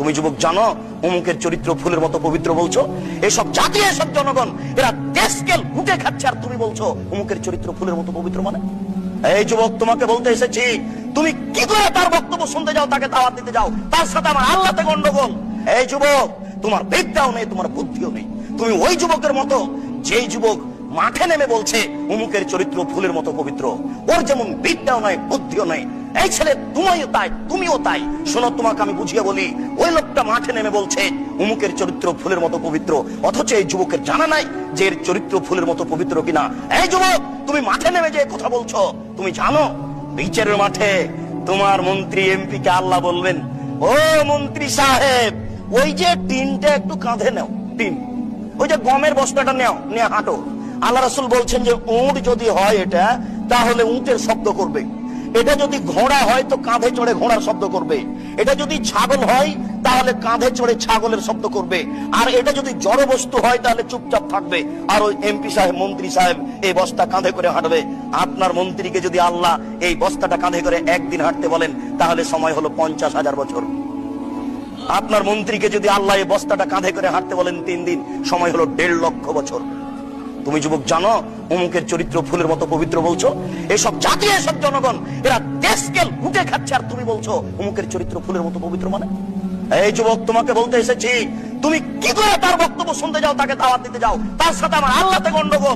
তুমি যুবক জানো অমুকের চরিত্র ফুলের মতো পবিত্র বলছো? এসব জাতি, এসব জনগণ এরা দেশকে লুটে খাচ্ছে, আর তুমি বলছো অমুকের চরিত্র ফুলের মতো পবিত্র। মানে এই যুবক, তোমাকে বলতে এসেছি, তুমি কি করে তার বক্তব্য শুনতে যাও, তাকে দাওয়াত দিতে যাও, তার সাথে আমার আল্লাহতে গন্ডগোল। এই যুবক, তোমার বিদ্যাও নেই, তোমার বুদ্ধিও নেই। তুমি ওই যুবকের মতো, যেই যুবক মাঠে নেমে বলছে অমুকের চরিত্র ফুলের মতো পবিত্র। ওর যেমন বিদ্যাও নাই, বুদ্ধিও নাই। এই ছেলে তুমিও তাই, তুমিও তাই। শোনো, তোমাকে আমি বুঝিয়ে বলি, ওই লোকটা মাঠে নেমে বলছে অমুকের চরিত্র ফুলের মতো পবিত্র, অথচ এই যুবকের জানা নাই যে এর চরিত্র ফুলের মতো পবিত্র কিনা। এই যুবক, তুমি মাঠে নেমে যে কথা বলছো, তুমি জানো বিচারের মাঠে তোমার মন্ত্রী এমপি কে আল্লাহ বলবেন, ও মন্ত্রী সাহেব, ওই যে টিনটা একটু কাঁধে নাও, টিন, ওই যে গমের বস্তাটা নেও, নিয়ে হাঁটো। আল্লাহ রাসূল বলছেন যে উট যদি হয় এটা, তাহলে উটের শব্দ করবে। এটা যদি ঘোড়া হয় তো কাঁধে চড়ে ঘোড়ার শব্দ করবে। এটা যদি ছাগল হয় তাহলে কাঁধে চড়ে ছাগলের শব্দ করবে। আর এটা যদি জড় বস্তু হয় তাহলে চুপচাপ থাকবে। আর ওই এমপি সাহেব, মন্ত্রী সাহেব এই বস্তা কাঁধে করে হাঁটবে। আপনার মন্ত্রীকে যদি আল্লাহ এই বস্তাটা কাঁধে করে একদিন হাঁটতে বলেন, তাহলে সময় হলো 50,000 বছর। আপনার মন্ত্রীকে যদি আল্লাহ এই বস্তাটা কাঁধে করে হাঁটতে বলেন 3 দিন, সময় হলো 1.5 লক্ষ বছর। তুমি যুবক জানো অমুকের চরিত্র ফুলের মতো পবিত্র বলছো? এসব জাতি, এসব জনগণ এরা দেশকে লুটে খাচ্ছে, আর তুমি বলছো অমুকের চরিত্র ফুলের মতো পবিত্র। মানে এই যুবক, তোমাকে বলতে এসেছি, তুমি কি করে তার বক্তব্য শুনতে যাও, তাকে দাওয়াত দিতে যাও, তার সাথে আমার আল্লাহতে গন্ডগোল।